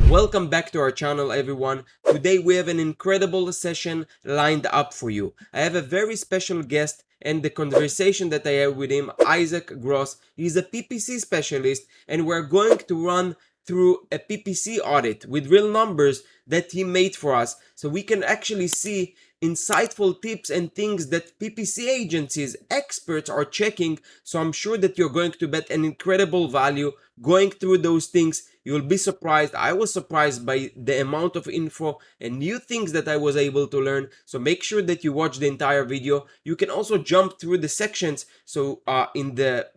Welcome back to our channel, everyone. Today we have an incredible session lined up for you. I have a very special guest, and the conversation that I have with him, Isaac Gross. He's a PPC specialist, and we're going to run through a PPC audit with real numbers that he made for us, so we can actually see insightful tips and things that PPC agencies, experts are checking. So I'm sure that you're going to get an incredible value going through those things. You'll be surprised. I was surprised by the amount of info and new things that I was able to learn. So make sure that you watch the entire video. You can also jump through the sections. So in the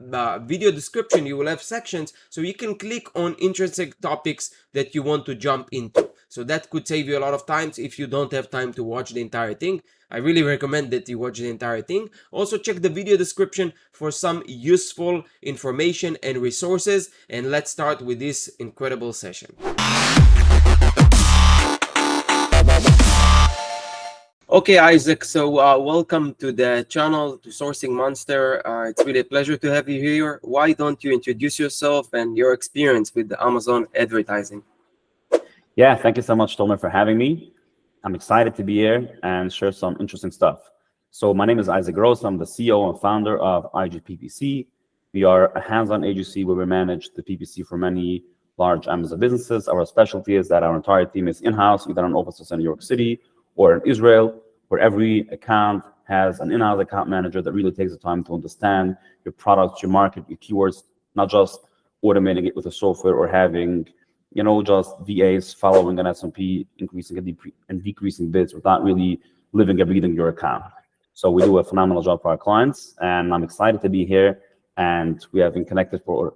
video description, you will have sections. So you can click on intrinsic topics that you want to jump into. So that could save you a lot of times if you don't have time to watch the entire thing. I really recommend that you watch the entire thing. Also check the video description for some useful information and resources. And let's start with this incredible session. Okay, Isaac, so welcome to the channel, to Sourcing Monster. It's really a pleasure to have you here. Why don't you introduce yourself and your experience with the Amazon advertising? Yeah, thank you so much, Tomer, for having me. I'm excited to be here and share some interesting stuff. So my name is Isaac Gross. I'm the CEO and founder of IG PPC. We are a hands-on agency where we manage the PPC for many large Amazon businesses. Our specialty is that our entire team is in-house, either in offices in New York City or in Israel, where every account has an in-house account manager that really takes the time to understand your products, your market, your keywords, not just automating it with a software or having just VAs following an S&P, increasing and decreasing bids without really living and breathing your account. So we do a phenomenal job for our clients, and I'm excited to be here. And we have been connected for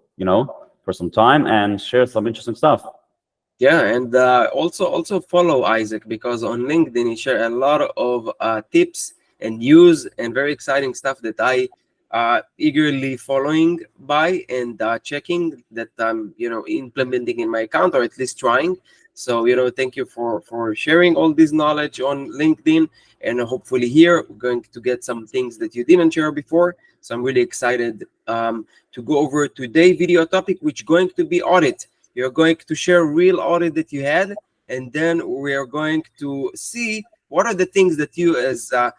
some time and share some interesting stuff. Yeah, and also follow Isaac, because on LinkedIn he shares a lot of tips and news and very exciting stuff that I eagerly following by and checking that I'm implementing in my account, or at least trying. So thank you for sharing all this knowledge on LinkedIn, and hopefully here we're going to get some things that you didn't share before. So I'm really excited to go over today's video topic, which is going to be audit. You're going to share real audit that you had, and then we are going to see what are the things that you as a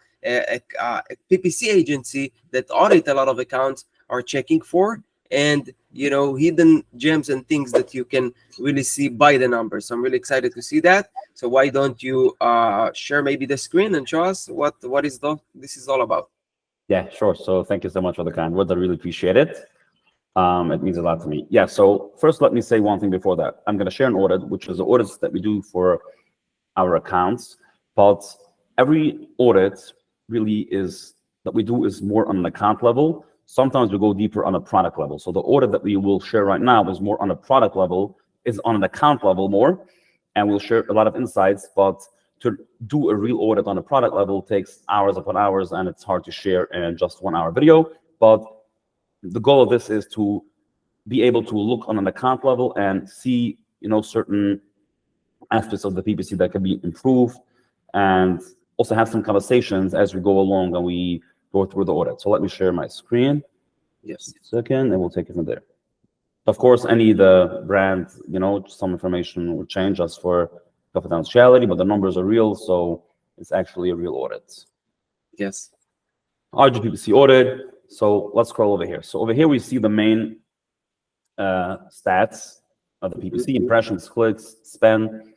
PPC agency that audit a lot of accounts are checking for, and hidden gems and things that you can really see by the numbers. So I'm really excited to see that. So why don't you share maybe the screen and show us what this is all about? Yeah, sure. So thank you so much for the kind words. I really appreciate it. It means a lot to me. Yeah, so first let me say one thing before that. I'm going to share an audit, which is the audits that we do for our accounts. But every audit really is that we do is more on an account level. Sometimes we go deeper on a product level. So the audit that we will share right now is more on a product level, is on an account level more, and we'll share a lot of insights. But to do a real audit on a product level takes hours upon hours, and it's hard to share in just 1 hour video. But the goal of this is to be able to look on an account level and see, certain aspects of the PPC that can be improved, and also have some conversations as we go along and we go through the audit. So let me share my screen. Yes. Second, and we'll take it from there. Of course, the brand, some information will change just for confidentiality, but the numbers are real, so it's actually a real audit. Yes. IG PPC audit. So let's scroll over here. So over here we see the main stats of the PPC: impressions, clicks, spend,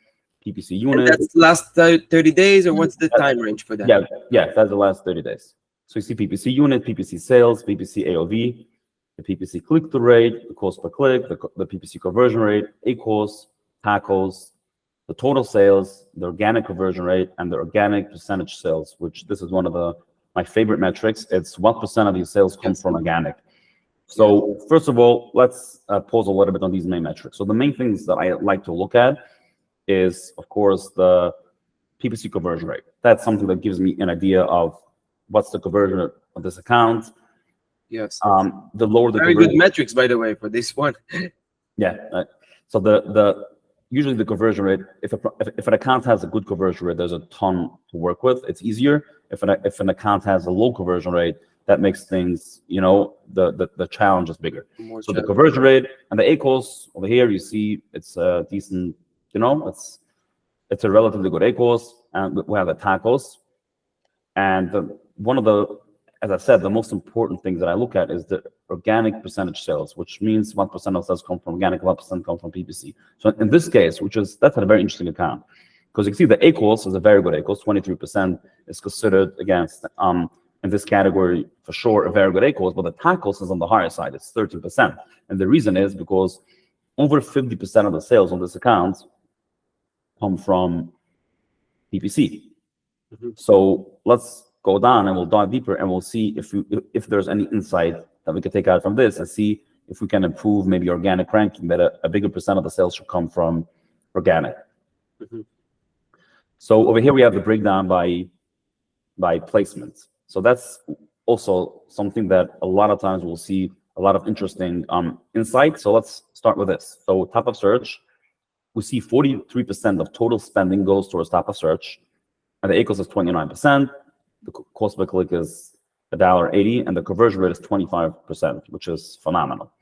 PPC unit. And that's last 30 days, or what's the time range for that? Yeah, that's the last 30 days. So you see PPC unit, PPC sales, PPC AOV, the PPC click-through rate, the cost per click, the PPC conversion rate, ACOS, TACOS, the total sales, the organic conversion rate, and the organic percentage sales, which this is one of my favorite metrics. It's what % of these sales come from organic. So first of all, let's pause a little bit on these main metrics. So the main things that I like to look at is, of course, the PPC conversion rate. That's something that gives me an idea of what's the conversion of this account. Yes. The lower the very good metrics, by the way, for this one. Yeah. So usually the conversion rate, if an account has a good conversion rate, there's a ton to work with. It's easier. If an account has a low conversion rate, that makes things, the challenge is bigger. So the conversion rate and the ACOS over here, you see it's a decent it's a relatively good ACOS, and we have the tacos. And one of the, as I said, the most important things that I look at is the organic percentage sales, which means 1% of sales come from organic, 1% come from PPC. So in this case, that's a very interesting account, because you can see the ACOS is a very good ACOS. 23% is considered, against in this category for sure a very good ACOS, but the tacos is on the higher side. It's 13%, and the reason is because over 50% of the sales on this account come from PPC. So let's go down and we'll dive deeper, and we'll see if there's any insight that we can take out from this, and see if we can improve maybe organic ranking, that a bigger percent of the sales should come from organic. So over here we have the breakdown by placement. So that's also something that a lot of times we'll see a lot of interesting insight. So let's start with this. So top of search, we see 43% of total spending goes towards top of search, and the ACOS is 29%. The cost per click is $1.80, and the conversion rate is 25%, which is phenomenal.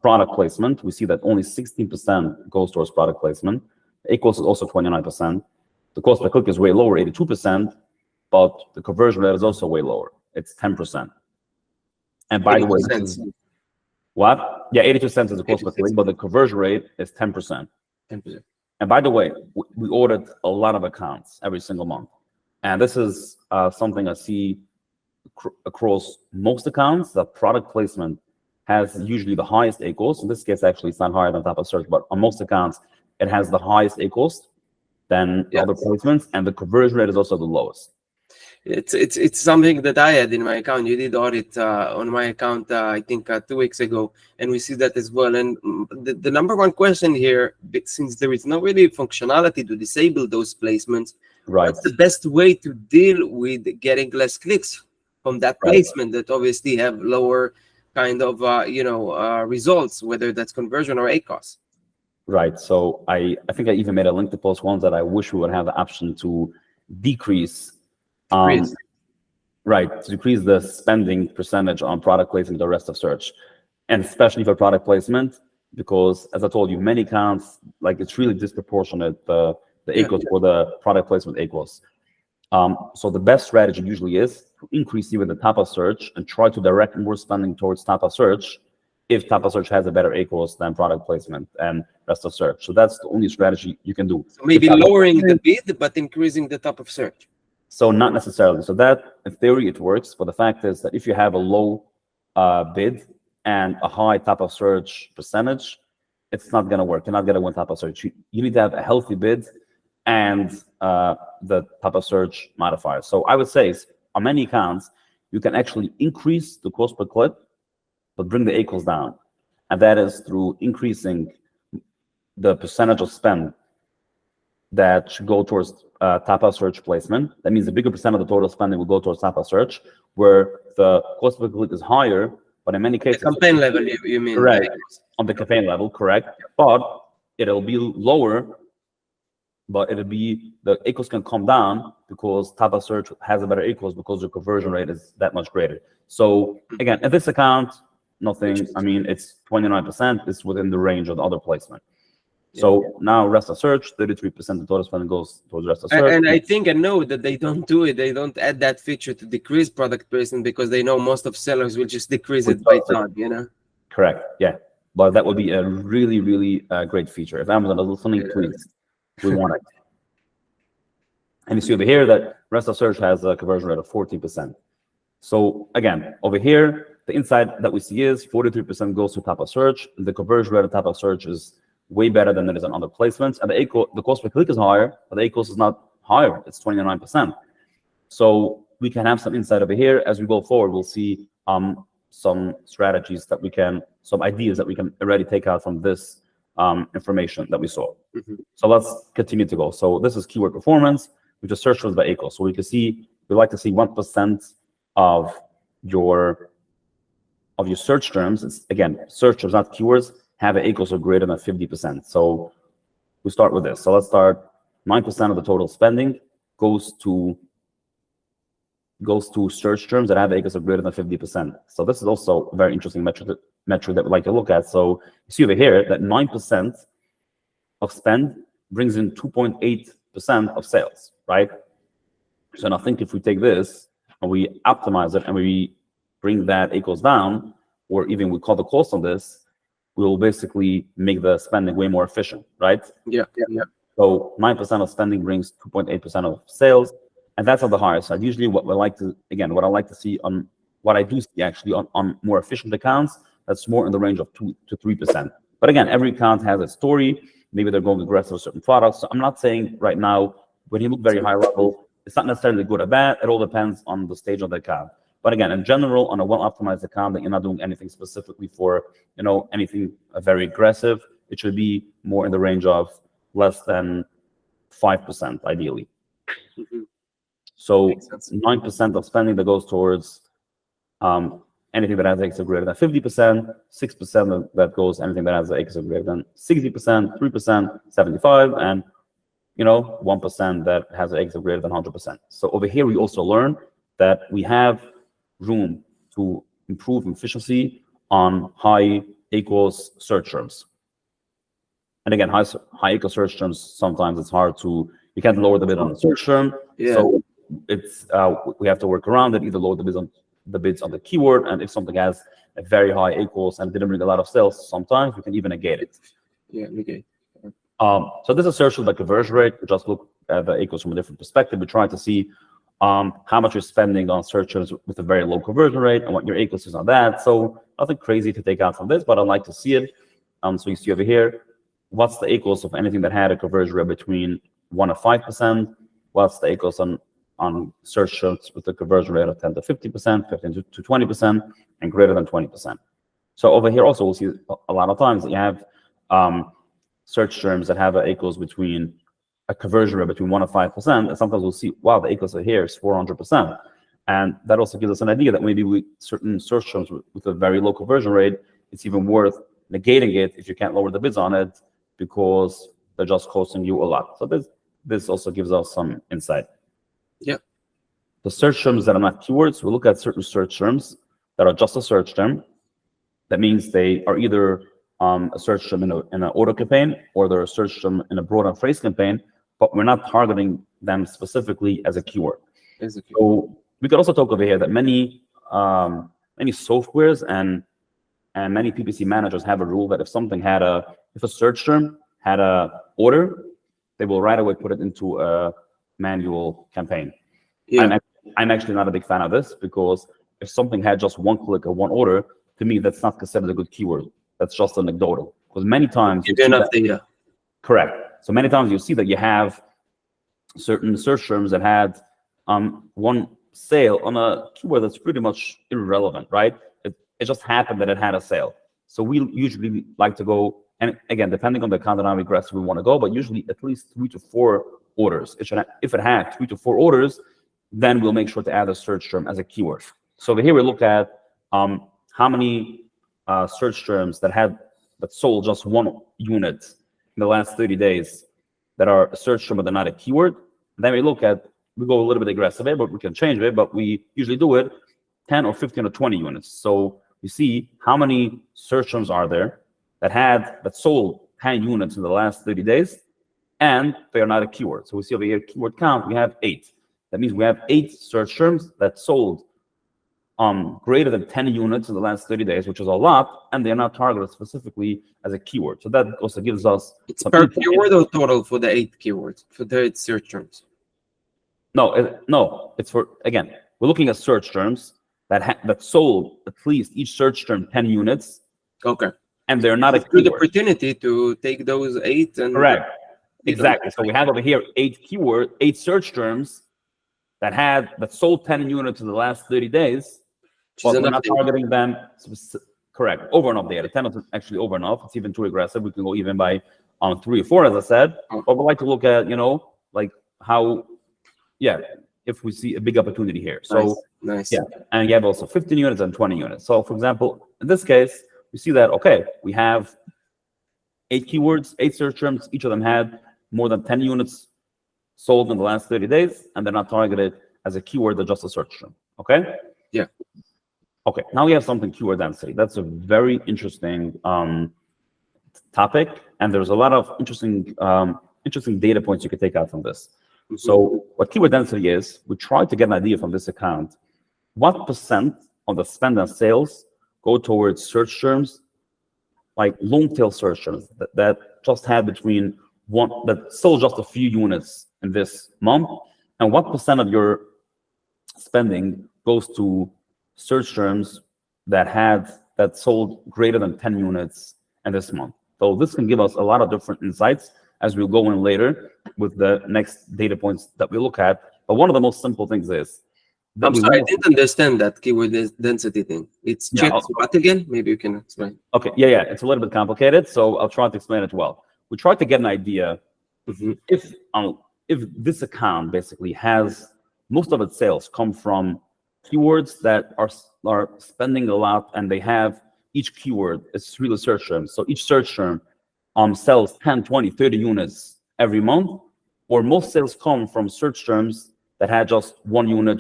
Product placement, we see that only 16% goes towards product placement. The ACOS is also 29%. The cost per click is way lower, 82%, but the conversion rate is also way lower. It's 10%. And by the way, what? Yeah, 82 cents is the cost per click, but the conversion rate is 10%. 10%. And by the way, we audit a lot of accounts every single month. And this is something I see across most accounts, that product placement has usually the highest ACOS. In this case, actually, it's not higher than top of search, but on most accounts, it has the highest ACOS than other placements, and the conversion rate is also the lowest. It's something that I had in my account. You did audit on my account, I think 2 weeks ago, and we see that as well. And the number one question here, since there is no really functionality to disable those placements, what's the best way to deal with getting less clicks from that placement that obviously have lower kind of results, whether that's conversion or ACOS? Right. So I think I even made a link to post once that I wish we would have the option to decrease to decrease the spending percentage on product placement the rest of search, and especially for product placement, because as I told you, many accounts, like, it's really disproportionate the ACOS for the product placement ACOS. So the best strategy usually is to increase even the top of search and try to direct more spending towards top of search if top of search has a better ACOS than product placement and rest of search. So that's the only strategy you can do. So maybe lowering the bid but increasing the top of search. So not necessarily. So that, in theory, it works. But the fact is that if you have a low bid and a high top of search percentage, it's not going to work. You're not going to win top of search. You need to have a healthy bid and the top of search modifier. So I would say on many accounts, you can actually increase the cost per click, but bring the ACOS down. And that is through increasing the percentage of spend that should go towards top of search placement. That means a bigger percent of the total spending will go towards top of search, where the cost per click is higher, but in many cases— the campaign level, you mean? Correct. On the campaign level, correct. But it'll be lower, but it'll be, the ACOS can come down because top of search has a better ACOS because the conversion rate is that much greater. So again, at this account, nothing, I mean, it's 29%, it's within the range of the other placement. So now rest of search, 33% of total spending goes towards rest of search. And I think I know that they don't do it. They don't add that feature to decrease product placement because they know most of sellers will just decrease it by time, Correct. Yeah. But that would be a really, really great feature. If Amazon is listening, please, we want it. And you see over here that rest of search has a conversion rate of 14%. So again, over here, the insight that we see is 43% goes to top of search. The conversion rate of top of search is way better than it is on other placements, and the cost per click is higher, but the ACOS is not higher. It's 29%. So we can have some insight over here. As we go forward, we'll see some strategies that we can, some ideas that we can already take out from this information that we saw. So let's continue to go. So this is keyword performance. We just search for the ACOS. So we can see, we like to see 1% of your search terms. It's, again, search terms, not keywords, have an ACOS of greater than 50%. So we start with this. So let's start. 9% of the total spending goes to search terms that have ACOS of greater than 50%. So this is also a very interesting metric that we like to look at. So you see over here that 9% of spend brings in 2.8% of sales, right? So now think if we take this and we optimize it and we bring that equals down, or even we call the cost on this, we'll basically make the spending way more efficient, right? Yeah. So 9% of spending brings 2.8% of sales, and that's on the higher side. Usually what I like to see on what I do see actually on more efficient accounts, that's more in the range of 2 to 3%. But again, every account has a story. Maybe they're going aggressive with certain products. So I'm not saying right now, when you look very high level, it's not necessarily good or bad. It all depends on the stage of the account. But again, in general, on a well-optimized account that you're not doing anything specifically for, anything very aggressive, it should be more in the range of less than 5%, ideally. Mm-hmm. So 9% of spending that goes towards anything that has x greater than 50%, 6% that goes anything that has x greater than 60%, 3%, 75, and 1% that has x greater than 100%. So over here, we also learn that we have room to improve efficiency on high equals search terms. And again, high equals search terms, sometimes it's hard to, you can't lower the bid on the search term. Yeah. So it's we have to work around it, either lower the bids on the keyword, and if something has a very high equals and didn't bring a lot of sales, sometimes we can even negate it. Yeah, negate. So this is search by conversion rate. We just look at the equals from a different perspective. We try to see how much you're spending on search terms with a very low conversion rate and what your equals is on that. So nothing crazy to take out from this, but I'd like to see it. So you see over here, what's the equals of anything that had a conversion rate between 1 and 5%? What's the equals on search terms with a conversion rate of 10 to 50%, 15 to 20%, and greater than 20%. So over here also, we'll see a lot of times that you have search terms that have equals between a conversion rate between 1 and 5%, and sometimes we'll see, wow, the equals here is 400%. And that also gives us an idea that maybe certain search terms with a very low conversion rate, it's even worth negating it if you can't lower the bids on it, because they're just costing you a lot. So this also gives us some insight. Yeah. The search terms that are not keywords, we look at certain search terms that are just a search term. That means they are either a search term in an auto campaign, or they're a search term in a broad and phrase campaign, but we're not targeting them specifically as a keyword. So we could also talk over here that many softwares and many PPC managers have a rule that if a search term had a order, they will right away put it into a manual campaign. Yeah. I'm actually not a big fan of this, because if something had just one click or one order, to me, that's not considered a good keyword. That's just anecdotal. Because many times correct. So many times you see that you have certain search terms that had one sale on a keyword that's pretty much irrelevant, right? It just happened that it had a sale. So we usually like to go, and again, depending on the account and how aggressive we want to go, but usually at least 3 to 4 orders. If it had 3 to 4 orders, then we'll make sure to add a search term as a keyword. So over here we look at how many search terms that sold just one unit in the last 30 days that are a search term but they're not a keyword. And then we go a little bit aggressive, but we can change it, but we usually do it 10 or 15 or 20 units. So you see how many search terms are there that sold 10 units in the last 30 days, and they are not a keyword. So we see over here keyword count, we have 8. That means we have 8 search terms that sold greater than 10 units in the last 30 days, which is a lot, and they're not targeted specifically as a keyword. So that also gives us... It's per keyword or total for the 8 keywords, for the 8 search terms? No, it's for, again, we're looking at search terms that sold at least each search term 10 units. Okay. And they're not a good keyword. Opportunity to take those 8 and... Correct. Exactly. So we have over here 8 search terms that sold 10 units in the last 30 days, but we're not targeting them. Correct. Over enough data. 10 is actually over enough. It's even too aggressive. We can go even by 3 or 4, as I said. But we like to look at, like how, if we see a big opportunity here. So nice. Yeah. And you have also 15 units and 20 units. So for example, in this case, we see that, okay, we have 8 keywords, 8 search terms. Each of them had more than 10 units sold in the last 30 days, and they're not targeted as a keyword, they're just a search term. Okay? Yeah. Okay, now we have something keyword density. That's a very interesting topic, and there's a lot of interesting interesting data points you can take out from this. So what keyword density is, we try to get an idea from this account, what percent of the spend and sales go towards search terms, like long tail search terms that just had between one, that sold just a few units in this month, and what percent of your spending goes to search terms that sold greater than 10 units in this month. So this can give us a lot of different insights as we'll go in later with the next data points that we look at. But one of the most simple things is that I'm sorry, I didn't understand that keyword density thing. It's checks what again? Maybe you can explain. Okay, yeah, it's a little bit complicated, so I'll try to explain it well. We try to get an idea if this account basically has most of its sales come from keywords that are spending a lot, and they have each keyword is really search terms. So each search term sells 10, 20, 30 units every month, or most sales come from search terms that had just one unit.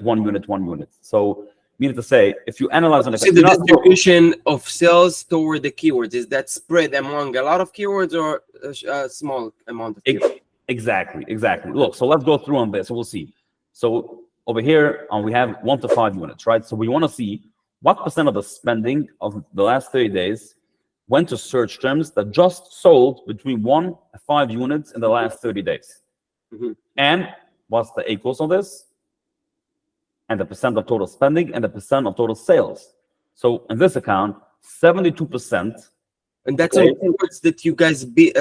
So meaning to say, if you analyze on the distribution of sales toward the keywords, is that spread among a lot of keywords or a small amount of keywords? Exactly. Look, so let's go through on this. So we'll see. So over here, we have 1 to 5 units, right? So we want to see what percent of the spending of the last 30 days went to search terms that just sold between 1 and 5 units in the last 30 days. And what's the equals of this? And the percent of total spending and the percent of total sales. So in this account, 72%. And that's on keywords that you guys bid.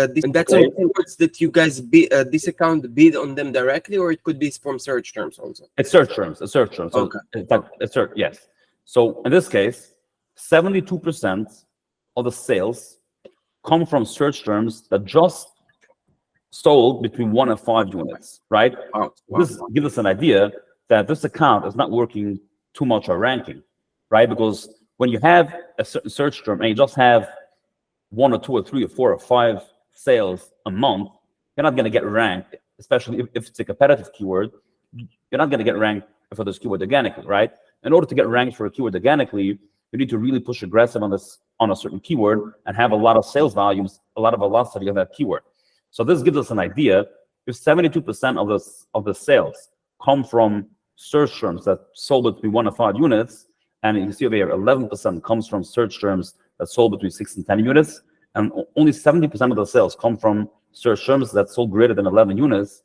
This account bid on them directly, or it could be from search terms also. It's search terms. So okay. In fact, yes. So in this case, 72% of the sales come from search terms that just sold between 1 and 5 units, right? Wow. This gives us an idea that this account is not working too much on ranking, right? Because when you have a certain search term and you just have 1 or 2 or 3 or 4 or 5 sales a month, you're not going to get ranked, especially if it's a competitive keyword. You're not going to get ranked for this keyword organically, right? In order to get ranked for a keyword organically, you need to really push aggressive on a certain keyword and have a lot of sales volumes, a lot of velocity on that keyword. So this gives us an idea. If 72% of the sales come from search terms that sold between 1 and 5 units, and you can see over here, 11% comes from search terms that sold between 6 and 10 units, and only 70% of the sales come from search terms that sold greater than 11 units.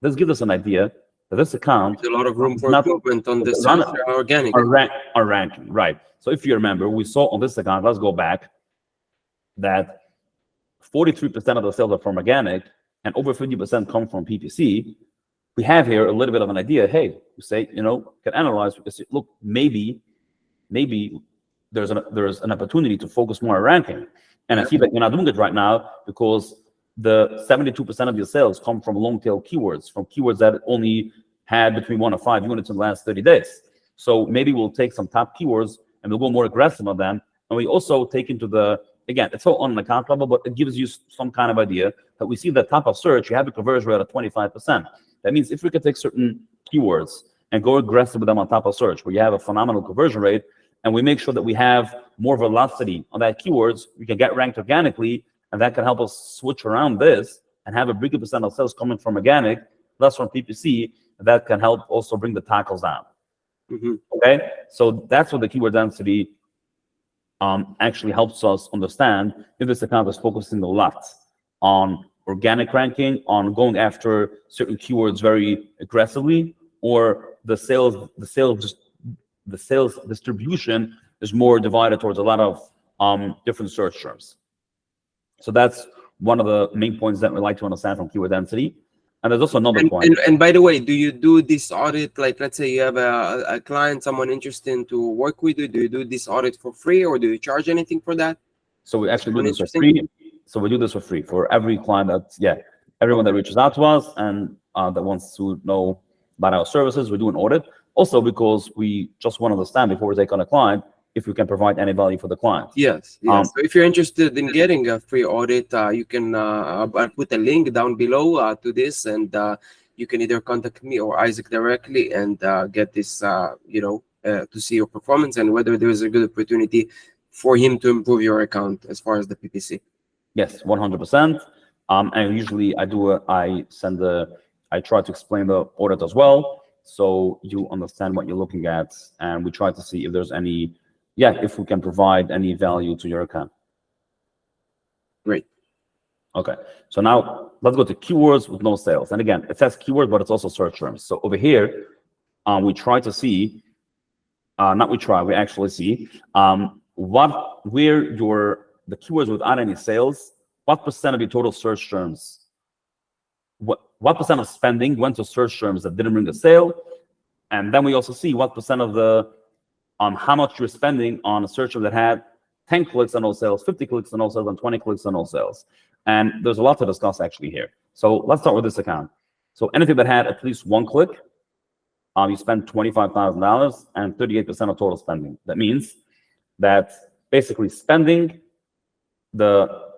This gives us an idea that this account, there's a lot of room for improvement on the search organic. Our ranking, right? So if you remember, we saw on this account, let's go back, that 43% of the sales are from organic, and over 50% come from PPC. We have here a little bit of an idea. Hey, we say, can analyze. We can say, look, maybe there's an opportunity to focus more on ranking. And I see that you're not doing it right now because the 72% of your sales come from long tail keywords, from keywords that only had between 1 and 5 units in the last 30 days. So maybe we'll take some top keywords and we'll go more aggressive on them. And we also take into again, it's all on an account level, but it gives you some kind of idea that we see the top of search, you have a conversion rate of 25%. That means if we could take certain keywords and go aggressive with them on top of search, where you have a phenomenal conversion rate, and we make sure that we have more velocity on that keywords, we can get ranked organically, and that can help us switch around this and have a bigger percent of sales coming from organic, less from PPC. That can help also bring the tackles down. Okay, so that's what the keyword density actually helps us understand if this account is focusing a lot on organic ranking, on going after certain keywords very aggressively, or the sales distribution is more divided towards a lot of different search terms. So that's one of the main points that we like to understand from keyword density. And there's also another point. And by the way, do you do this audit? Like, let's say you have a client, someone interested to work with you. Do you do this audit for free, or do you charge anything for that? So we actually do this for free. So we do this for free for every client everyone that reaches out to us and that wants to know about our services. We do an audit. Also, because we just want to understand before we take on a client if we can provide any value for the client. Yes. So if you're interested in getting a free audit, you can put a link down below to this, and you can either contact me or Isaac directly and get this, to see your performance and whether there is a good opportunity for him to improve your account as far as the PPC. Yes, 100%. And usually I try to explain the audit as well, so you understand what you're looking at, and we try to see if there's any, if we can provide any value to your account. Great. Okay, so now let's go to keywords with no sales. And again, it says keywords, but it's also search terms. So over here, we try to see, we actually see the keywords without any sales, what percent of your total search terms, what percent of spending went to search terms that didn't bring a sale, and then we also see what percent of the how much you're spending on a search term that had 10 clicks and no sales, 50 clicks and no sales, and 20 clicks and no sales. And there's a lot to discuss actually here. So let's start with this account. So anything that had at least one click, you spend $25,000 and 38% of total spending. That means that basically spending, the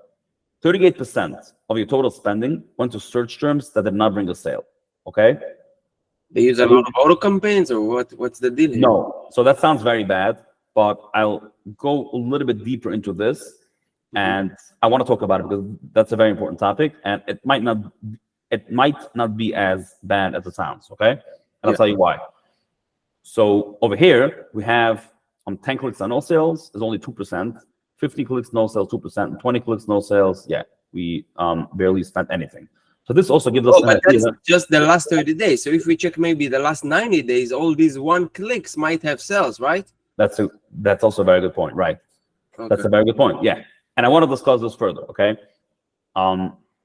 38% of your total spending went to search terms that did not bring a sale. Okay. They use a lot of auto campaigns, or what? What's the deal here? No. So that sounds very bad, but I'll go a little bit deeper into this, and I want to talk about it because that's a very important topic, and it might not be as bad as it sounds. Okay, and I'll tell you why. So over here we have 10 clicks and no sales is only 2%, 50 clicks no sales 2%, 20 clicks no sales. Yeah, we barely spent anything. So this also gives us an but idea. that's just the last 30 days. So if we check maybe the last 90 days, all these one clicks might have sales, right? That's also a very good point, right? Okay. That's a very good point. Yeah, and I want to discuss this further. Okay,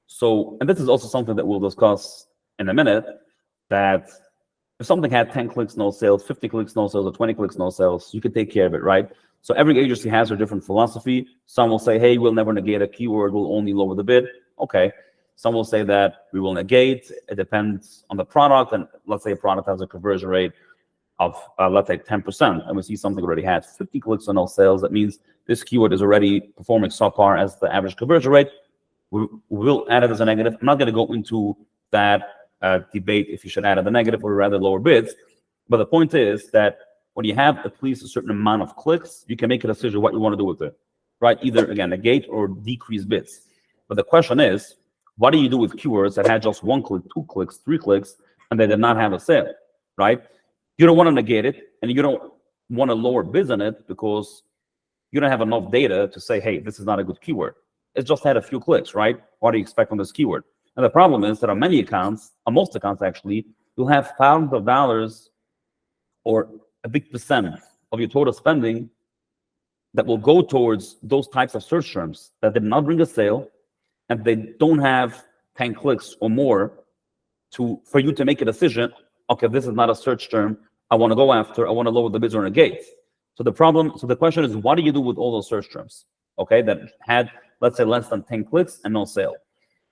so, and this is also something that we'll discuss in a minute, that if something had 10 clicks no sales, 50 clicks no sales, or 20 clicks no sales, you can take care of it, right? So every agency has their different philosophy. Some will say, hey, we'll never negate a keyword, we'll only lower the bid. Okay. Some will say that we will negate. It depends on the product. And let's say a product has a conversion rate of, let's say 10%, and we see something already had 50 clicks and no sales. That means this keyword is already performing subpar as the average conversion rate. We will add it as a negative. I'm not going to go into that debate if you should add it as a negative or rather lower bids. But the point is that when you have at least a certain amount of clicks, you can make a decision what you want to do with it, right? Either, again, negate or decrease bids. But the question is, what do you do with keywords that had just 1 click, 2 clicks, 3 clicks, and they did not have a sale, right? You don't want to negate it, and you don't want to lower bids on it because you don't have enough data to say, hey, this is not a good keyword. It just had a few clicks, right? What do you expect on this keyword? And the problem is that on many accounts, on most accounts actually, you'll have thousands of dollars or a big percent of your total spending that will go towards those types of search terms that did not bring a sale, and they don't have 10 clicks or more for you to make a decision. Okay, this is not a search term I want to go after. I want to lower the bids or negate. So the question is, what do you do with all those search terms? Okay, that had, let's say, less than 10 clicks and no sale.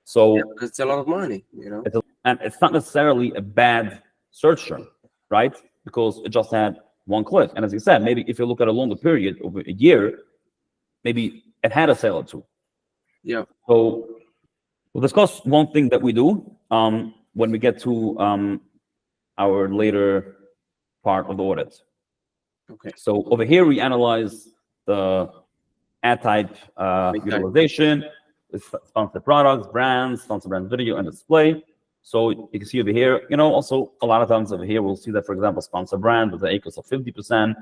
So it's a lot of money, you know. And it's not necessarily a bad search term, right? Because it just had 1 click. And as you said, maybe if you look at a longer period, over a year, maybe it had a sale or 2. Yeah. So we'll discuss one thing that we do when we get to our later part of the audit. Okay. So over here, we analyze the ad type utilization, sponsored products, brands, sponsored brand video, and display. So you can see over here, also a lot of times over here, we'll see that, for example, sponsored brand with the ACOS of 50%, and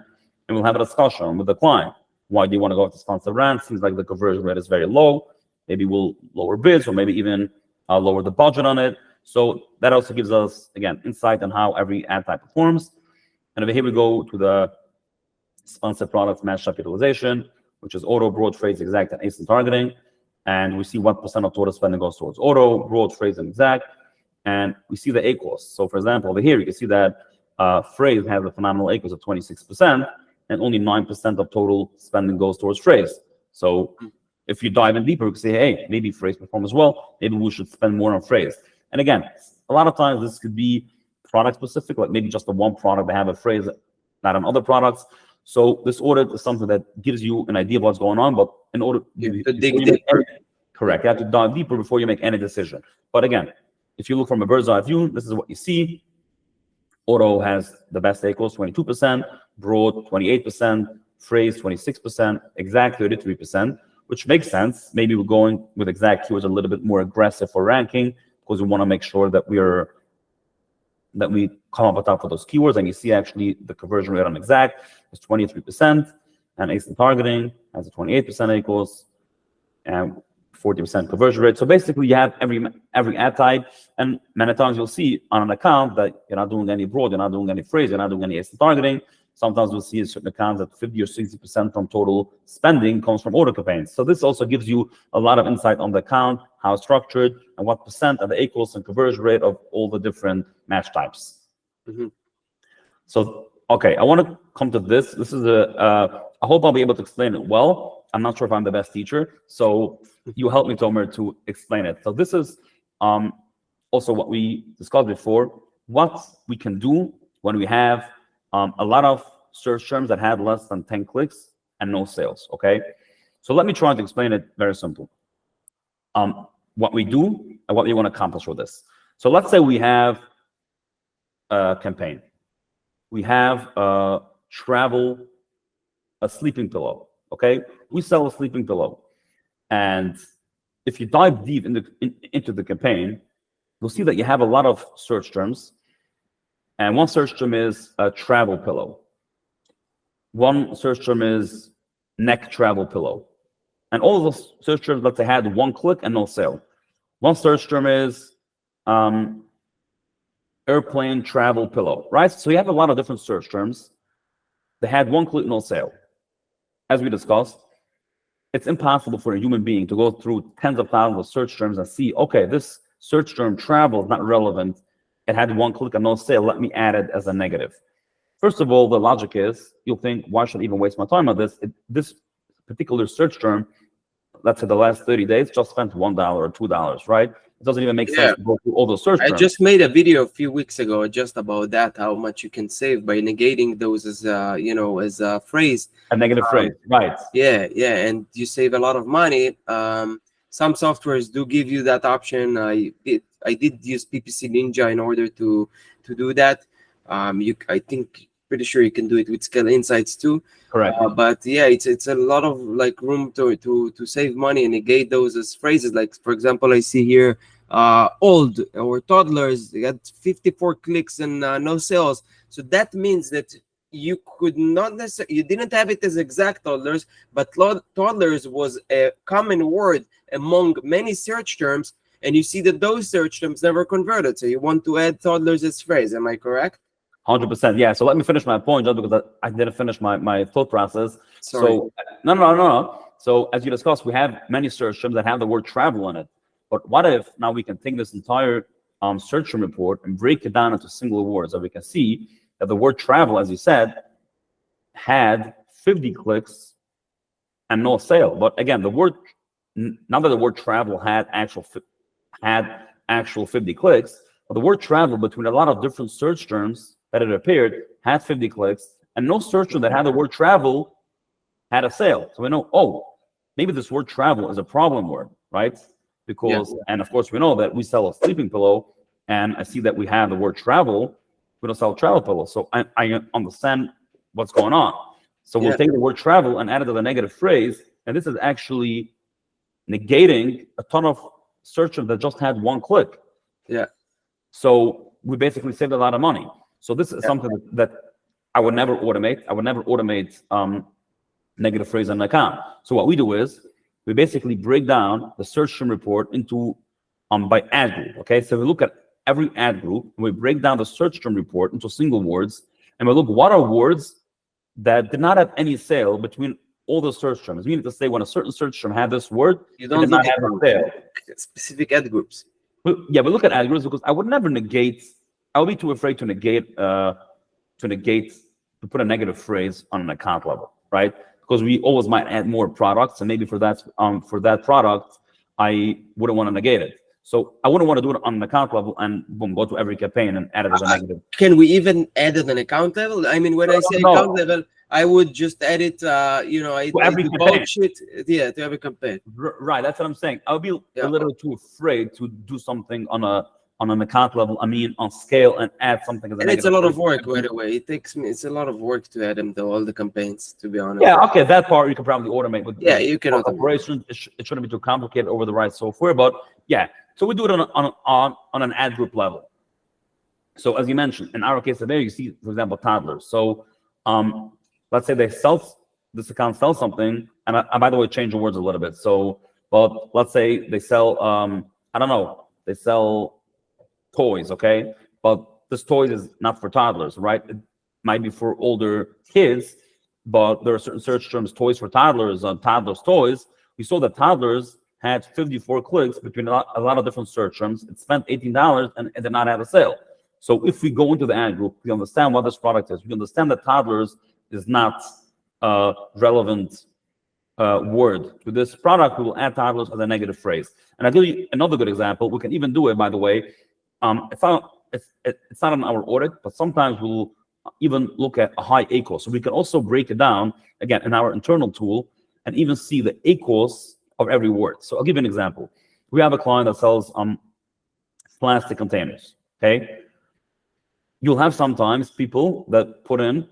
we'll have a discussion with the client. Why do you want to go with the sponsored brand? Seems like the conversion rate is very low. Maybe we'll lower bids, or maybe even lower the budget on it. So that also gives us, again, insight on how every ad type performs. And over here we go to the sponsored products match up utilization, which is auto, broad, phrase, exact, and instant targeting. And we see what percent of total spending goes towards auto, broad, phrase, and exact. And we see the ACOS. So for example, over here, you can see that phrase has a phenomenal ACOS of 26%, and only 9% of total spending goes towards phrase. So if you dive in deeper, you can say, hey, maybe phrase performs well. Maybe we should spend more on phrase. And again, a lot of times this could be product specific, like maybe just the one product they have a phrase, not on other products. So this audit is something that gives you an idea of what's going on, but in order to dig deeper. Correct. You have to dive deeper before you make any decision. But again, if you look from a bird's eye view, this is what you see. Auto has the best ACOS, 22%, broad, 28%, phrase, 26%, exact, 33%. which makes sense. Maybe we're going with exact keywords a little bit more aggressive for ranking because we want to make sure that we come up on top of those keywords. And you see actually the conversion rate on exact is 23%, and instant targeting has a 28% equals, and 40% conversion rate. So basically you have every ad type, and many times you'll see on an account that you're not doing any broad, you're not doing any phrase, you're not doing any instant targeting. Sometimes we'll see in certain accounts that 50 or 60% from total spending comes from order campaigns. So this also gives you a lot of insight on the account, how it's structured, and what percent of the equals and conversion rate of all the different match types. So, okay, I want to come to this. This is I hope I'll be able to explain it well. I'm not sure if I'm the best teacher, so you help me, Tomer, to explain it. So this is also what we discussed before, what we can do when we have a lot of search terms that had less than 10 clicks and no sales, okay? So let me try to explain it very simple. What we do and what we want to accomplish with this. So let's say we have a campaign. We have a sleeping pillow, okay? We sell a sleeping pillow. And if you dive deep into the campaign, you'll see that you have a lot of search terms. And one search term is a travel pillow. One search term is neck travel pillow. And all of those search terms, let's say, had one click and no sale. One search term is airplane travel pillow, right? So you have a lot of different search terms. They had one click, no sale. As we discussed, it's impossible for a human being to go through tens of thousands of search terms and see, okay, this search term travel is not relevant. It had one click and no sale. Let me add it as a negative. First of all, the logic is, you'll think, why should I even waste my time on this? This particular search term, let's say the last 30 days, just spent $1 or $2, right? It doesn't even make sense to go through all those search terms. I just made a video a few weeks ago just about that, how much you can save by negating those as as a phrase. A negative phrase, right? Yeah, and you save a lot of money. Some softwares do give you that option. I did use PPC Ninja in order to do that. I think pretty sure you can do it with Scale Insights too. Correct. But yeah, it's a lot of like room to save money and negate those as phrases. Like for example, I see here old or toddlers, they got 54 clicks and no sales. So that means that you could not necessarily, you didn't have it as exact toddlers, but toddlers was a common word among many search terms, and you see that those search terms never converted. So you want to add toddlers as phrase. Am I correct? 100%. Yeah. So let me finish my point, just because I didn't finish my thought process. Sorry. So no. So as you discussed, we have many search terms that have the word travel in it. But what if now we can take this entire search term report and break it down into single words, so we can see that the word travel, as you said, had 50 clicks and no sale. But again, the word, not that the word travel had actual 50 clicks, but the word travel between a lot of different search terms that it appeared had 50 clicks, and no search term that had the word travel had a sale. So we know, oh, maybe this word travel is a problem word, right? Because, and of course we know that we sell a sleeping pillow, and I see that we have the word travel. We don't sell travel pillows. So I understand what's going on. So we'll take the word travel and add it to the negative phrase, and this is actually negating a ton of search terms that just had one click. Yeah. So we basically saved a lot of money. So this is something that I would never automate. I would never automate negative phrase on an account. So what we do is we basically break down the search term report into by ad group. Okay, so we look at every ad group and we break down the search term report into single words, and we look what are words that did not have any sale between all the search terms. Meaning to say, when a certain search term had this word, you don't did not have a sale. Specific ad groups. Yeah, we look at ad groups because I would never negate. I would be too afraid to negate to put a negative phrase on an account level, right? Because we always might add more products, and maybe for that product, I wouldn't want to negate it. So I wouldn't want to do it on an account level and boom, go to every campaign and add it as a negative. Can we even add it an account level? I mean, when I say account level, I would just add it, I do bullshit, to every campaign. Right, that's what I'm saying. I would be a little too afraid to do something on a on an account level, I mean on scale, and add something as a And it's negative. a lot of work, by the way. It's a lot of work to add them to all the campaigns, to be honest. Yeah, okay, that part you can probably automate with Yeah, you can automate. operations. It shouldn't be too complicated over the right software, but yeah. So we do it on an ad group level. So as you mentioned, in our case today, you see, for example, toddlers. So let's say this account sells something, and I by the way, change the words a little bit. So, but let's say they sell, I don't know, they sell toys, okay? But this toy is not for toddlers, right? It might be for older kids, but there are certain search terms, toys for toddlers, toddlers toys. We saw that toddlers had 54 clicks between a lot of different search terms. It spent $18 and it did not have a sale. So if we go into the ad group, we understand what this product is. We understand that toddlers is not a relevant word to this product. We will add toddlers as a negative phrase. And I'll give you another good example. We can even do it, by the way. It's not in our audit, but sometimes we'll even look at a high ACOS. So we can also break it down, again, in our internal tool and even see the ACOS of every word. So I'll give you an example. We have a client that sells plastic containers, okay? You'll have sometimes people that put in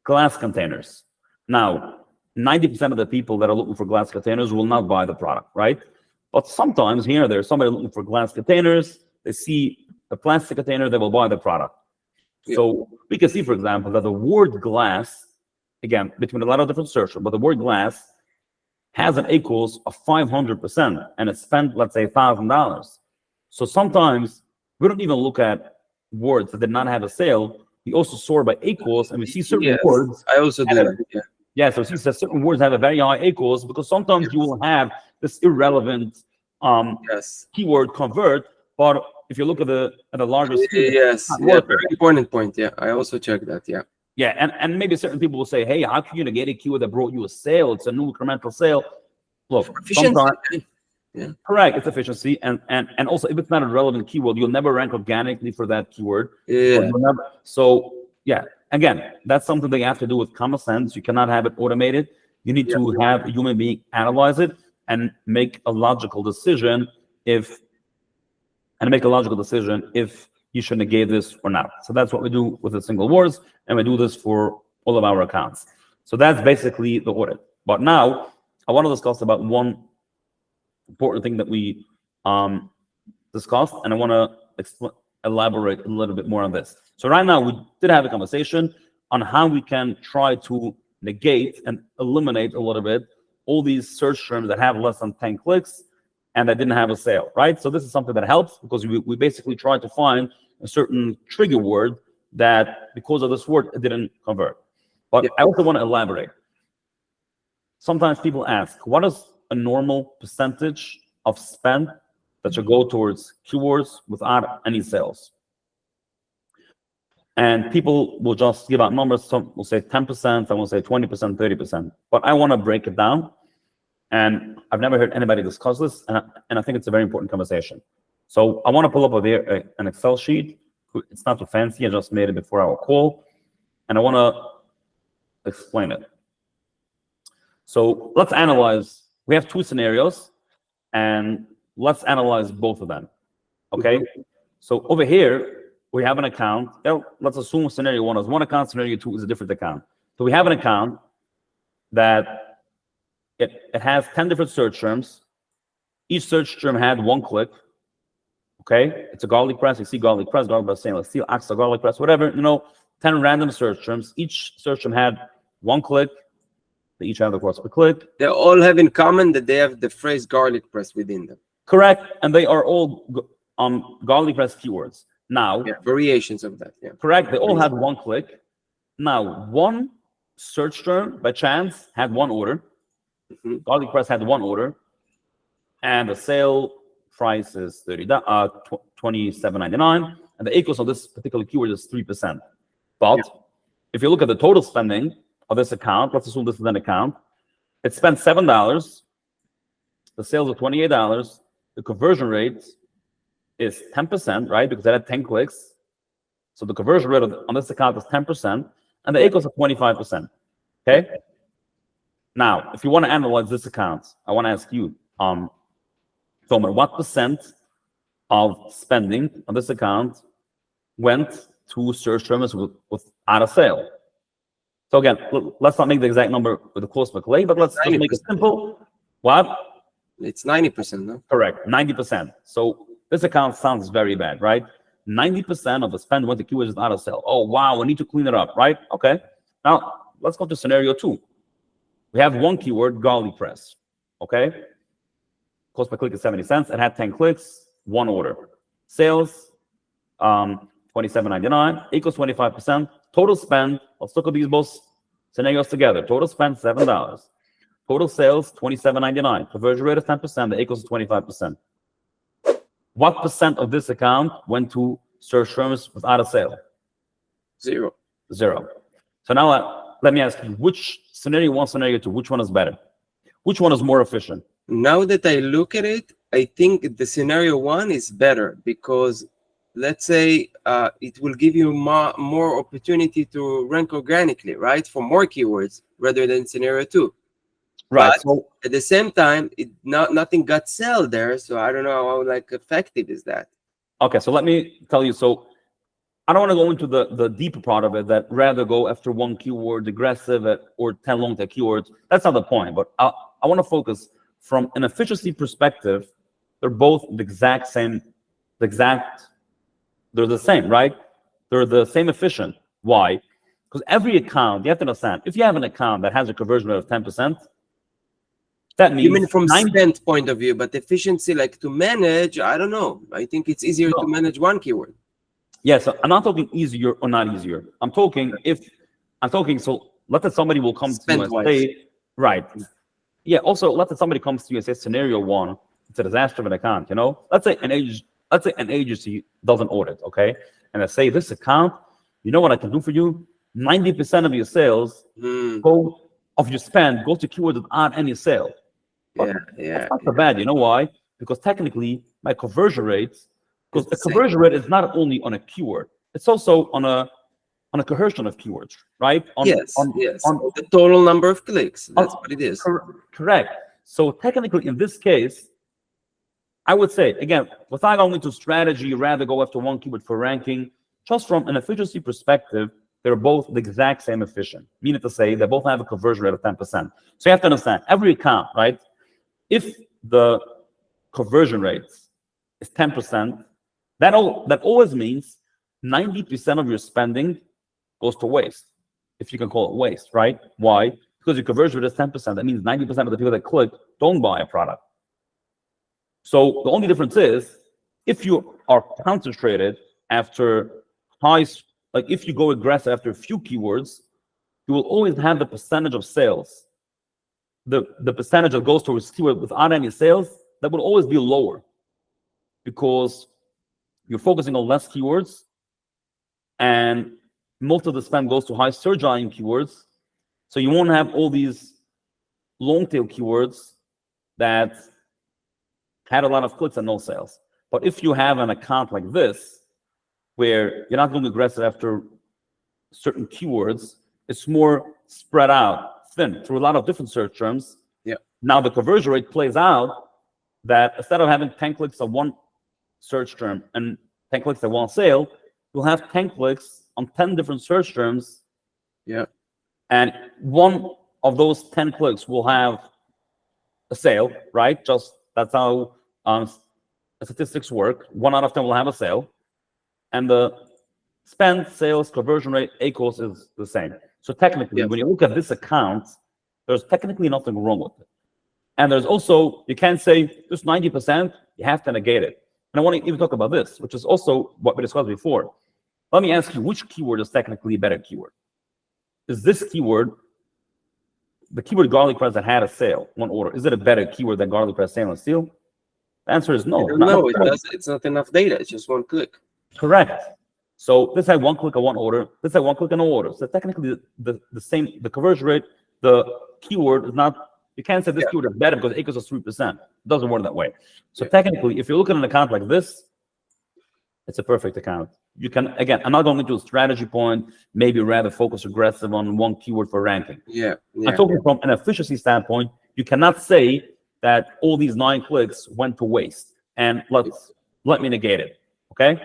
glass containers. Now, 90% of the people that are looking for glass containers will not buy the product, right? But sometimes here there's somebody looking for glass containers. They see a plastic container, they will buy the product. Yeah. So we can see, for example, that the word glass, again, between a lot of different searches, but the word glass has an ACOS of 500%, and it spent, let's say, $1,000. So sometimes we don't even look at words that did not have a sale. We also sort by ACOS, and we see certain words. I also do that. Yeah. Yeah, so since certain words have a very high ACOS, because sometimes you will have this irrelevant keyword convert, but if you look at the larger scale, very important point. Yeah, I also check that. Yeah. Yeah, and maybe certain people will say, hey, how can you negate a keyword that brought you a sale? It's a new incremental sale. Look, efficiency. Yeah. Correct, it's efficiency, and also if it's not a relevant keyword, you'll never rank organically for that keyword. Yeah. So yeah, again, that's something that you have to do with common sense. You cannot have it automated. You need to have a human being analyze it and make a logical decision if you should negate this or not. So that's what we do with the single words, and we do this for all of our accounts. So that's basically the audit. But now I want to discuss about one important thing that we discussed, and I want to elaborate a little bit more on this. So right now we did have a conversation on how we can try to negate and eliminate a little bit all these search terms that have less than 10 clicks and that didn't have a sale, right? So this is something that helps because we basically try to find a certain trigger word that because of this word it didn't convert. But I also want to elaborate. Sometimes people ask, what is a normal percentage of spend that should go towards keywords without any sales? And people will just give out numbers. Some will say 10%, some will say 20%, 30%. But I want to break it down. And I've never heard anybody discuss this, and I think it's a very important conversation. So I want to pull up here an Excel sheet. It's not too fancy. I just made it before our call. And I want to explain it. So let's analyze. We have two scenarios, and let's analyze both of them, okay? So over here, we have an account. Let's assume scenario one is one account, scenario two is a different account. So we have an account that it has 10 different search terms. Each search term had one click, okay? It's a garlic press. You see garlic press, stainless steel, Axel garlic press, whatever, 10 random search terms. Each search term had one click. They each have the cost per click. They all have in common that they have the phrase garlic press within them. Correct, and they are all garlic press keywords. Now, variations of that. Yeah, correct. They all had one click. Now, one search term by chance had one order. Garlic press had one order, and the sale price is $27.99, and the ACOS of this particular keyword is 3%. But if you look at the total spending of this account, let's assume this is an account, it spent $7. The sales are $28. The conversion rate is 10%, right? Because it had 10 clicks. So the conversion rate on this account is 10%, and the ACOS is 25%. Okay. Now, if you want to analyze this account, I want to ask you, Tomer, what percent of spending on this account went to search terms without a sale. So again, let's not make the exact number with the close McLeay, but let's just make it simple. What? It's 90%, no? Correct, 90%. So this account sounds very bad, right? 90% of the spend went to keywords without a sale. Oh, wow, we need to clean it up, right? Okay. Now, let's go to scenario 2. We have one keyword, garlic press, okay? Cost per click is 70 cents. It had 10 clicks, one order. Sales, $27.99 equals 25%. Total spend, let's look at these both scenarios together. Total spend, $7. Total sales, $27.99. Conversion rate of 10%, that equals 25%. What percent of this account went to search terms without a sale? 0. 0. So now let me ask you, which scenario 1, scenario 2, which one is better? Which one is more efficient? Now that I look at it, I think the scenario 1 is better because let's say it will give you more opportunity to rank organically, right? For more keywords rather than scenario 2. Right. But so at the same time, nothing got sold there. So I don't know how effective is that. Okay, so let me tell you. So I don't want to go into the deeper part of it, that rather go after one keyword aggressive or 10 long tail keywords. That's not the point. But I want to focus from an efficiency perspective. They're both the exact same. They're the same, right? They're the same efficient. Why? Because every account, you have to understand, if you have an account that has a conversion rate of 10%, that means even from spend point of view, but efficiency, like to manage, I don't know. I think it's easier to manage one keyword. Yeah, so I'm not talking easier or not easier. I'm talking so let's say somebody will come to you and say, right. Yeah, also let's say somebody comes to you and says scenario 1, it's a disaster of an account, you know? Let's say an agency does an audit, okay? And they say this account, you know what I can do for you? 90% of your sales of your spend go to keywords without any sale. But that's not so bad. You know why? Because technically my conversion rates, because the conversion rate is not only on a keyword, it's also on a coercion of keywords, right? On the total number of clicks. That's what it is. Correct. So technically in this case, I would say, again, without going into strategy, rather go after one keyword for ranking, just from an efficiency perspective, they're both the exact same efficient. Meaning to say, they both have a conversion rate of 10%. So you have to understand, every account, right? If the conversion rate is 10%, that always means 90% of your spending goes to waste, if you can call it waste, right? Why? Because your conversion rate is 10%. That means 90% of the people that click don't buy a product. So the only difference is, if you are concentrated after like if you go aggressive after a few keywords, you will always have the percentage of sales. The percentage that goes towards keyword without any sales, that will always be lower because you're focusing on less keywords and most of the spend goes to high search volume keywords. So you won't have all these long tail keywords that had a lot of clicks and no sales. But if you have an account like this, where you're not going aggressive after certain keywords, it's more spread out, thin, through a lot of different search terms. Yeah. Now the conversion rate plays out that instead of having 10 clicks on one search term and 10 clicks at one sale, you'll have 10 clicks on 10 different search terms. Yeah. And one of those 10 clicks will have a sale, right? Just that's how statistics work. 1 out of 10 will have a sale. And the spend, sales, conversion rate, equals is the same. So technically, when you look at this account, there's technically nothing wrong with it. And there's also, you can't say this 90%, you have to negate it. And I want to even talk about this, which is also what we discussed before. Let me ask you, which keyword is technically a better keyword? Is this keyword, the keyword garlic press that had a sale, one order, is it a better keyword than garlic press, sale, and steal? The answer is no. No, it's not enough data. It's just one click. Correct. So this had one click on one order. This had one click on no order. So technically, the same, the conversion rate, the keyword is not. You can't say this keyword is better because it equals 3%. It doesn't work that way. So technically, if you look at an account like this, it's a perfect account. You can, again, I'm not going into a strategy point. Maybe rather focus aggressive on one keyword for ranking. I'm talking from an efficiency standpoint. You cannot say that all these 9 clicks went to waste. And let's let me negate it. Okay.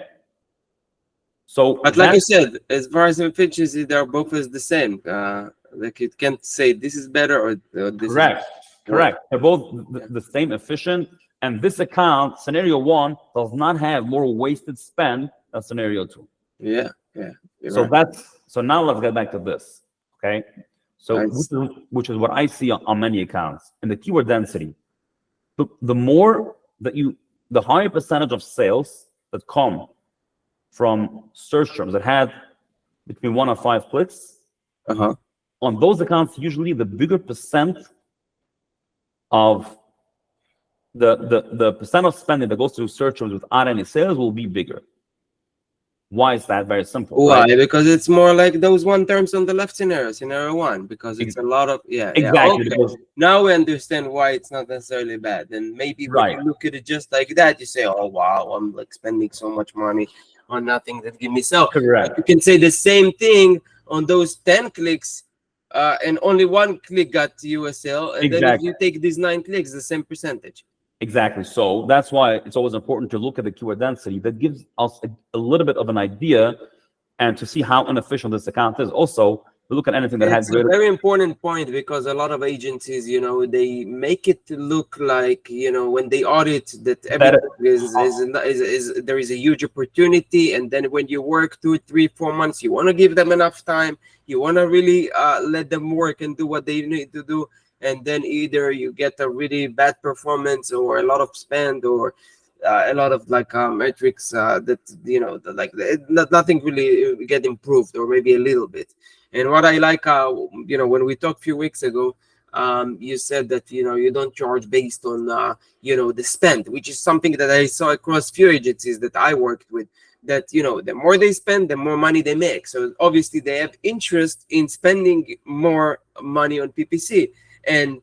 So, But like you said, as far as efficiency, they're both as the same. Like you can't say this is better or this correct, is correct. They're both the same efficient. And this account, scenario 1, does not have more wasted spend than scenario 2. Yeah. So Right. so now let's get back to this. Okay. So Nice. which is what I see on many accounts in the keyword density. The more that the higher percentage of sales that come from search terms that had between 1 and 5 clicks, on those accounts, usually the bigger percent of the percent of spending that goes to search terms without any sales will be bigger. Why is that? Very simple. Why? Right? Because it's more like those one terms on the left scenario 1, because it's a lot of Exactly. Okay. Because, Now we understand why it's not necessarily bad. And maybe when right. you look at it just like that, you say, oh wow, I'm like spending so much money on nothing that give me sell. Correct. But you can say the same thing on those 10 clicks, and only 1 click got you a sale, and then if Exactly. you take these 9 clicks, the same percentage. Exactly. So that's why it's always important to look at the keyword density. That gives us a little bit of an idea, and to see how inefficient this account is. Also, look at anything that has It's a greater. very important point, because a lot of agencies, they make it look like, when they audit, that everything is there is a huge opportunity, and then when you work 2, 3, 4 months, you want to give them enough time, you want to really let them work and do what they need to do, and then either you get a really bad performance, or a lot of spend, or a lot of like metrics that nothing really get improved, or maybe a little bit. And what I like, when we talked a few weeks ago, you said that you don't charge based on the spend, which is something that I saw across few agencies that I worked with. That the more they spend, the more money they make. So obviously they have interest in spending more money on PPC, and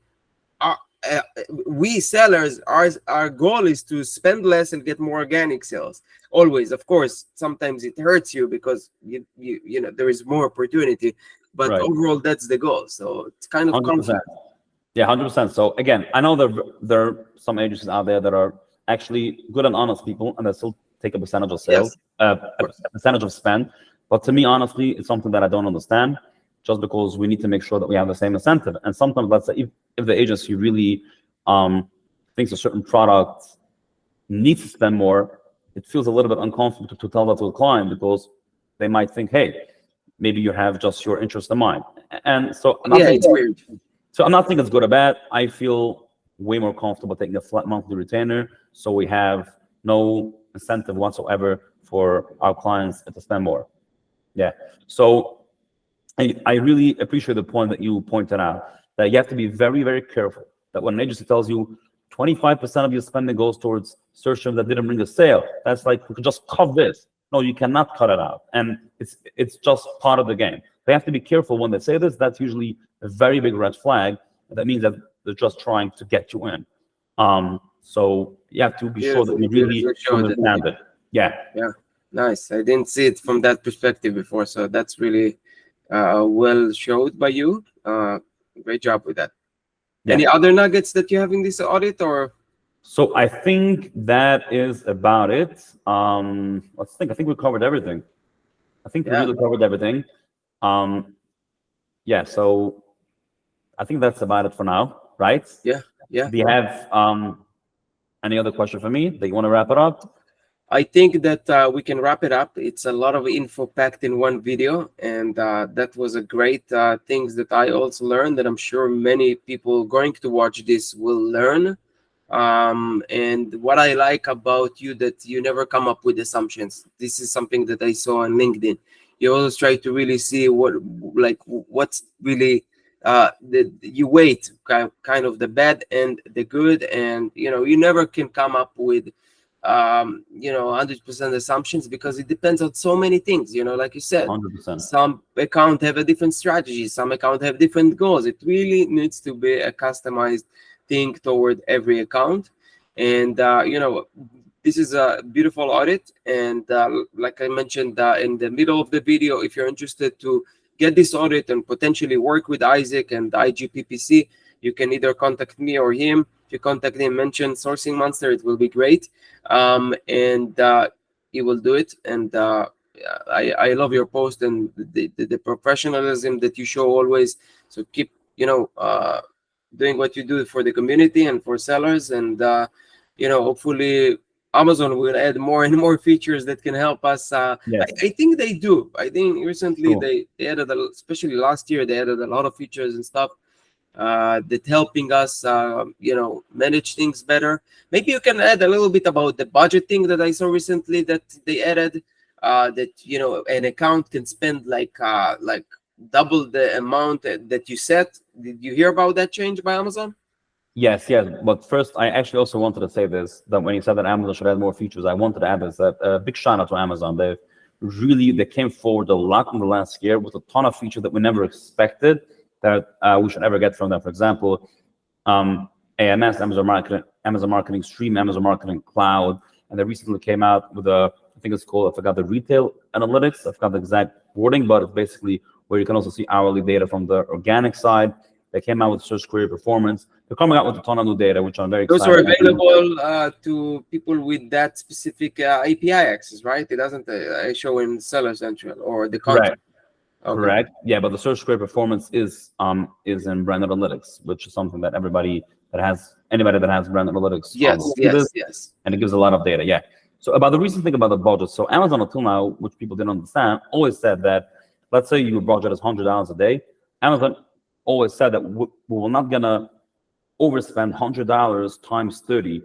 uh, uh, we sellers, our goal is to spend less and get more organic sales. Always, of course, sometimes it hurts you, because there is more opportunity, but Right. overall that's the goal. So it's kind of 100%. conflict. Yeah, 100%. So again, I know there are some agencies out there that are actually good and honest people, and they still take a percentage of sales, Yes, a percentage of spend. But to me, honestly, it's something that I don't understand. Just because we need to make sure that we have the same incentive. And sometimes, let's say, if the agency really thinks a certain product needs to spend more, it feels a little bit uncomfortable to tell that to a client, because they might think, hey, maybe you have just your interest in mind. And so it's weird. So I'm not thinking it's good or bad. I feel way more comfortable taking a flat monthly retainer, so we have no incentive whatsoever for our clients to spend more. Yeah. So I really appreciate the point that you pointed out, that you have to be very, very careful that when an agency tells you 25% of your spending goes towards search terms that didn't bring a sale, that's like, we could just cut this. No, you cannot cut it out. And it's just part of the game. They have to be careful when they say this. That's usually a very big red flag. That means that they're just trying to get you in. So you have to be sure that you really understand it. Yeah. Nice. I didn't see it from that perspective before, so that's really well showed by you. Great job with that. Yeah. Any other nuggets that you have in this audit, or? So I think that is about it. Let's think. I think we covered everything. I think we really covered everything. Yeah. So I think that's about it for now, right? Yeah. Do you have any other question for me that you want to wrap it up? I think that we can wrap it up. It's a lot of info packed in one video, and that was a great things that I also learned, that I'm sure many people going to watch this will learn. And what I like about you, that you never come up with assumptions. This is something that I saw on LinkedIn. You always try to really see what's really you weight kind of the bad and the good, and you never can come up with 100% assumptions, because it depends on so many things, like you said. 100%. Some account have a different strategy, some account have different goals. It really needs to be a customized thing toward every account. And this is a beautiful audit. And like I mentioned in the middle of the video, if you're interested to get this audit and potentially work with Isaac and IGPPC, you can either contact me or him. if you contact him, mention Sourcing Monster, it will be great. And he will do it. And I love your post and the professionalism that you show always. So keep, doing what you do for the community and for sellers. And, hopefully Amazon will add more and more features that can help us. Yes. I think they do. I think recently Sure. they added, especially last year, they added a lot of features and stuff that helping us, manage things better. Maybe you can add a little bit about the budgeting that I saw recently that they added. That an account can spend like double the amount that you set. Did you hear about that change by Amazon? Yes, yes. But first, I actually also wanted to say this, that when you said that Amazon should add more features, I wanted to add this, that big shout out to Amazon. They came forward a lot in the last year with a ton of features that we never expected that we should ever get from them. For example, AMS, Amazon Marketing Stream, Amazon Marketing Cloud, and they recently came out with I think it's called, I forgot the retail analytics, I forgot the exact wording, but it's basically where you can also see hourly data from the organic side. They came out with search query performance. They're coming out with a ton of new data, which I'm very excited. Those are available to people with that specific API access, right? It doesn't show in Seller Central or the contract. Okay. Correct. Yeah, but the search query performance is in brand analytics, which is something that anybody that has brand analytics. Yes. And it gives a lot of data. Yeah. So about the recent thing about the budget. So Amazon until now, which people didn't understand, always said that, let's say your budget is $100 a day. Amazon always said that we're not gonna overspend $100 times 30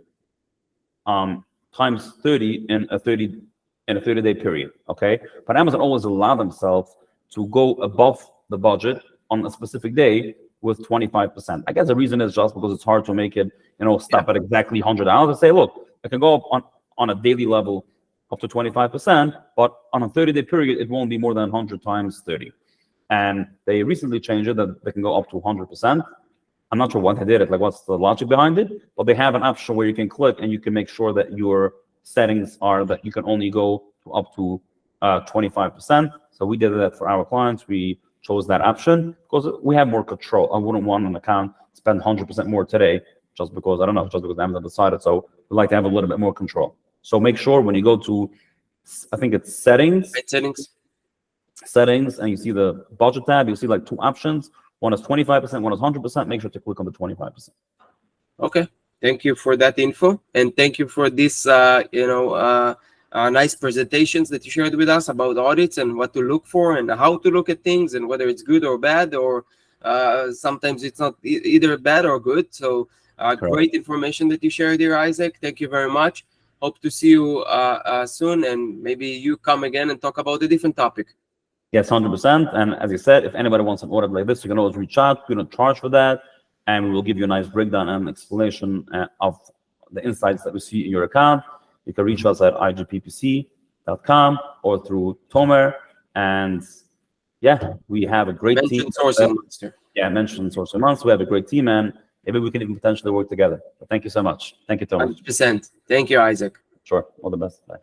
in a 30-day period. Okay, but Amazon always allowed themselves to go above the budget on a specific day with 25%. I guess the reason is just because it's hard to make it, stop at exactly $100 and say, look, it can go up on a daily level up to 25%, but on a 30-day period, it won't be more than 100 times 30. And they recently changed it that they can go up to 100%. I'm not sure why they did it, like what's the logic behind it, but they have an option where you can click and you can make sure that your settings are that you can only go to up to 25%. So we did that for our clients. We chose that option because we have more control. I wouldn't want an account to spend 100% more today just because Amazon decided. So we like to have a little bit more control. So make sure when you go to, I think it's settings, and you see the budget tab, you'll see like two options. One is 25%, one is 100%. Make sure to click on the 25%. Okay. Thank you for that info. And thank you for this, nice presentations that you shared with us about audits and what to look for and how to look at things and whether it's good or bad, or sometimes it's not either bad or good. So great information that you shared here, Isaac. Thank you very much. Hope to see you soon, and maybe you come again and talk about a different topic. Yes, 100%. And as you said, if anybody wants an audit like this, you can always reach out. We don't charge for that. And we will give you a nice breakdown and explanation of the insights that we see in your account. You can reach us at igppc.com or through Tomer. And yeah, we have a great team. Sourcing Monster. Yeah, mentioned Sourcing Monster. We have a great team, and maybe we can even potentially work together. But thank you so much. Thank you, Tomer. 100%. Thank you, Isaac. Sure. All the best. Bye.